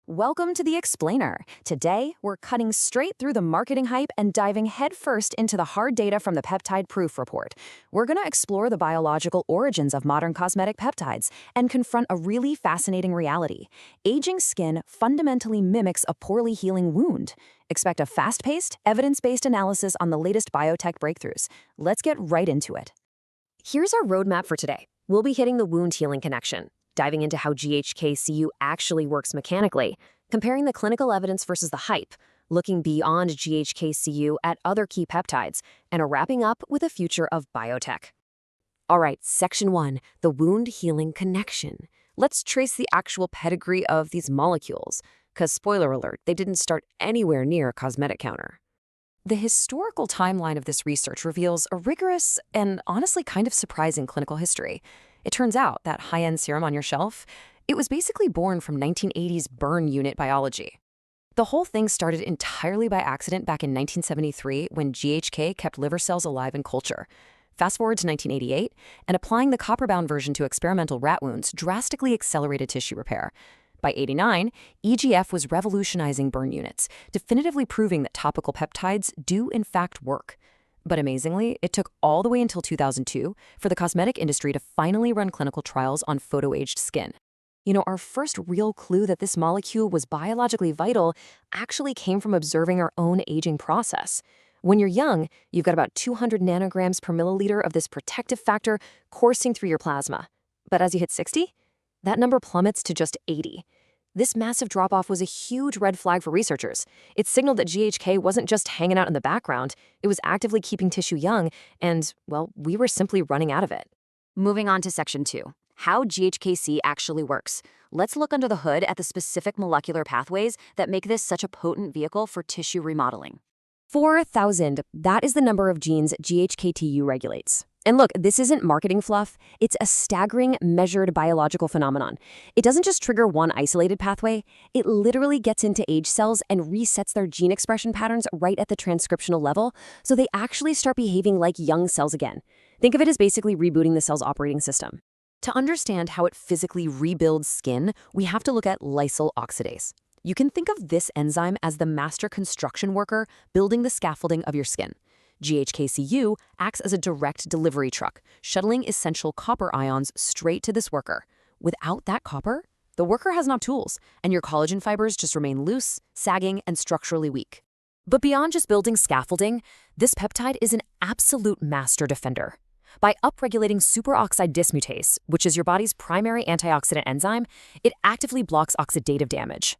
Welcome to The Explainer. Today, we're cutting straight through the marketing hype and diving headfirst into the hard data from the Peptide Proof Report. We're going to explore the biological origins of modern cosmetic peptides and confront a really fascinating reality. Aging skin fundamentally mimics a poorly healing wound. Expect a fast-paced, evidence-based analysis on the latest biotech breakthroughs. Let's get right into it. Here's our roadmap for today. We'll be hitting the wound healing connection, diving into how GHKCU actually works mechanically, comparing the clinical evidence versus the hype, looking beyond GHKCU at other key peptides, and wrapping up with a future of biotech. All right, Section 1, the wound healing connection. Let's trace the actual pedigree of these molecules, because spoiler alert, they didn't start anywhere near a cosmetic counter. The historical timeline of this research reveals a rigorous and honestly kind of surprising clinical history. It turns out that high-end serum on your shelf, it was basically born from 1980s burn unit biology. The whole thing started entirely by accident back in 1973 when GHK kept liver cells alive in culture. Fast forward to 1988, and applying the copper-bound version to experimental rat wounds drastically accelerated tissue repair. By '89, EGF was revolutionizing burn units, definitively proving that topical peptides do in fact work. But amazingly, it took all the way until 2002 for the cosmetic industry to finally run clinical trials on photoaged skin. Our first real clue that this molecule was biologically vital actually came from observing our own aging process. When you're young, you've got about 200 nanograms per milliliter of this protective factor coursing through your plasma. But as you hit 60, that number plummets to just 80. This massive drop-off was a huge red flag for researchers. It signaled that GHK wasn't just hanging out in the background, it was actively keeping tissue young, and, well, we were simply running out of it. Moving on to Section 2, how GHKC actually works. Let's look under the hood at the specific molecular pathways that make this such a potent vehicle for tissue remodeling. 4,000, that is the number of genes GHKTU regulates. And look, this isn't marketing fluff. It's a staggering, measured biological phenomenon. It doesn't just trigger one isolated pathway. It literally gets into age cells and resets their gene expression patterns right at the transcriptional level, so they actually start behaving like young cells again. Think of it as basically rebooting the cell's operating system. To understand how it physically rebuilds skin, we have to look at lysyl oxidase. You can think of this enzyme as the master construction worker building the scaffolding of your skin. GHKCU acts as a direct delivery truck, shuttling essential copper ions straight to this worker. Without that copper, the worker has no tools, and your collagen fibers just remain loose, sagging, and structurally weak. But beyond just building scaffolding, this peptide is an absolute master defender. By upregulating superoxide dismutase, which is your body's primary antioxidant enzyme, it actively blocks oxidative damage.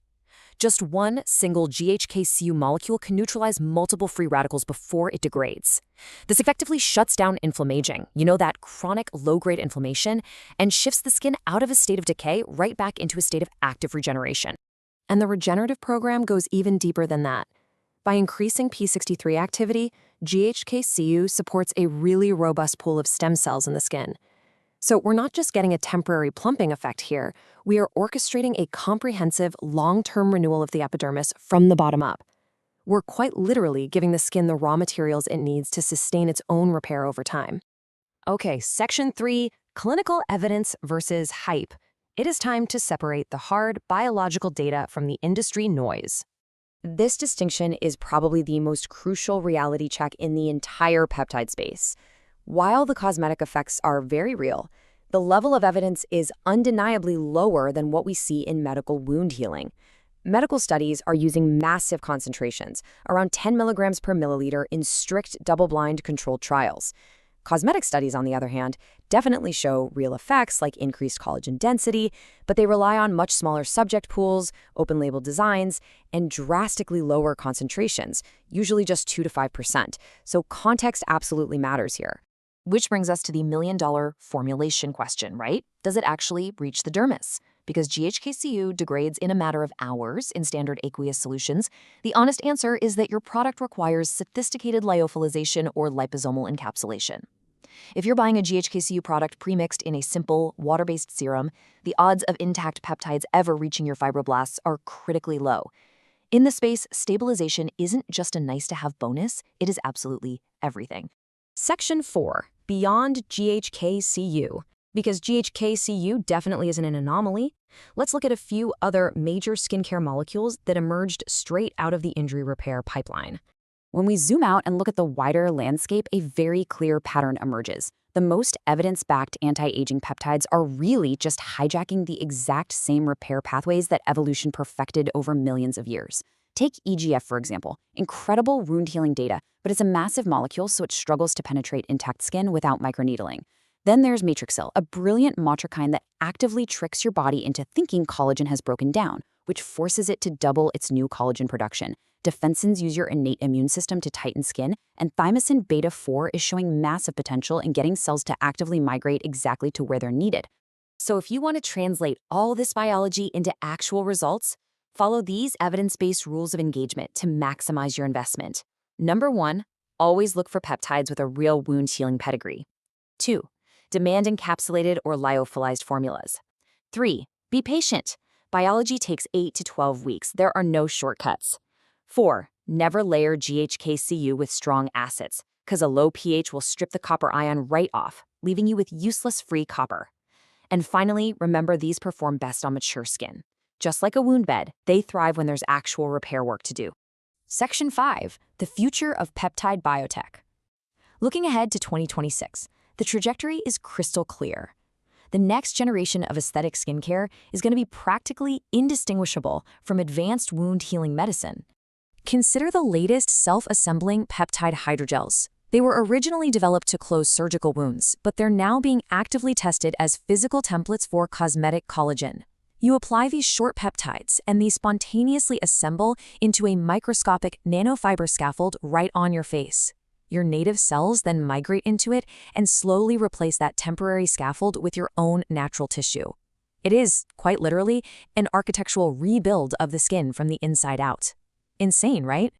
Just one single GHKCU molecule can neutralize multiple free radicals before it degrades. This effectively shuts down inflammaging, that chronic low-grade inflammation, and shifts the skin out of a state of decay right back into a state of active regeneration. And the regenerative program goes even deeper than that. By increasing P63 activity, GHKCU supports a really robust pool of stem cells in the skin. So we're not just getting a temporary plumping effect here, we are orchestrating a comprehensive, long-term renewal of the epidermis from the bottom up. We're quite literally giving the skin the raw materials it needs to sustain its own repair over time. Okay, Section 3, clinical evidence versus hype. It is time to separate the hard biological data from the industry noise. This distinction is probably the most crucial reality check in the entire peptide space. While the cosmetic effects are very real, the level of evidence is undeniably lower than what we see in medical wound healing. Medical studies are using massive concentrations, around 10 milligrams per milliliter in strict double-blind controlled trials. Cosmetic studies, on the other hand, definitely show real effects like increased collagen density, but they rely on much smaller subject pools, open-label designs, and drastically lower concentrations, usually just 2 to 5%. So context absolutely matters here. Which brings us to the million-dollar formulation question, right? Does it actually reach the dermis? Because GHKCU degrades in a matter of hours in standard aqueous solutions, the honest answer is that your product requires sophisticated lyophilization or liposomal encapsulation. If you're buying a GHKCU product premixed in a simple, water-based serum, the odds of intact peptides ever reaching your fibroblasts are critically low. In this space, stabilization isn't just a nice-to-have bonus, it is absolutely everything. Section 4, Beyond GHKCU. Because GHKCU definitely isn't an anomaly, let's look at a few other major skincare molecules that emerged straight out of the injury repair pipeline. When we zoom out and look at the wider landscape, a very clear pattern emerges. The most evidence-backed anti-aging peptides are really just hijacking the exact same repair pathways that evolution perfected over millions of years. Take EGF, for example. Incredible wound-healing data, but it's a massive molecule, so it struggles to penetrate intact skin without microneedling. Then there's Matrixyl, a brilliant motrikine that actively tricks your body into thinking collagen has broken down, which forces it to double its new collagen production. Defensins use your innate immune system to tighten skin, and thymosin beta-4 is showing massive potential in getting cells to actively migrate exactly to where they're needed. So if you want to translate all this biology into actual results, follow these evidence-based rules of engagement to maximize your investment. Number 1, always look for peptides with a real wound-healing pedigree. 2, demand encapsulated or lyophilized formulas. 3, be patient. Biology takes 8 to 12 weeks. There are no shortcuts. 4, never layer GHKCU with strong acids, because a low pH will strip the copper ion right off, leaving you with useless free copper. And finally, remember these perform best on mature skin. Just like a wound bed, they thrive when there's actual repair work to do. Section 5, the future of peptide biotech. Looking ahead to 2026, the trajectory is crystal clear. The next generation of aesthetic skincare is going to be practically indistinguishable from advanced wound-healing medicine. Consider the latest self-assembling peptide hydrogels. They were originally developed to close surgical wounds, but they're now being actively tested as physical templates for cosmetic collagen. You apply these short peptides, and these spontaneously assemble into a microscopic nanofiber scaffold right on your face. Your native cells then migrate into it and slowly replace that temporary scaffold with your own natural tissue. It is, quite literally, an architectural rebuild of the skin from the inside out. Insane, right?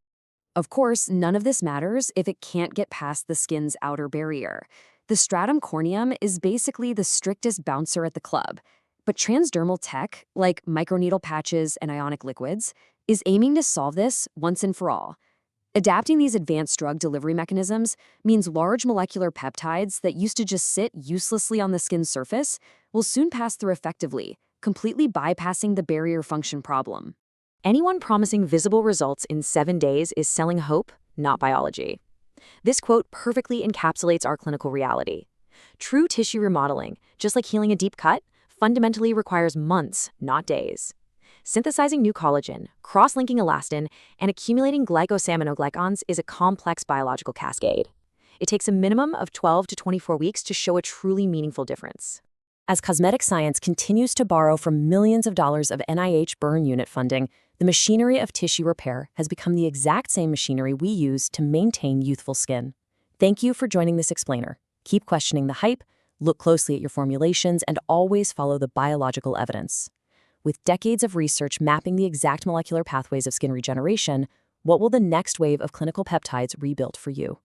Of course, none of this matters if it can't get past the skin's outer barrier. The stratum corneum is basically the strictest bouncer at the club. But transdermal tech, like microneedle patches and ionic liquids, is aiming to solve this once and for all. Adapting these advanced drug delivery mechanisms means large molecular peptides that used to just sit uselessly on the skin's surface will soon pass through effectively, completely bypassing the barrier function problem. Anyone promising visible results in 7 days is selling hope, not biology. This quote perfectly encapsulates our clinical reality. True tissue remodeling, just like healing a deep cut, fundamentally requires months, not days. Synthesizing new collagen, cross-linking elastin, and accumulating glycosaminoglycans is a complex biological cascade. It takes a minimum of 12 to 24 weeks to show a truly meaningful difference. As cosmetic science continues to borrow from millions of dollars of NIH burn unit funding, the machinery of tissue repair has become the exact same machinery we use to maintain youthful skin. Thank you for joining this explainer. Keep questioning the hype, look closely at your formulations, and always follow the biological evidence. With decades of research mapping the exact molecular pathways of skin regeneration, what will the next wave of clinical peptides rebuild for you?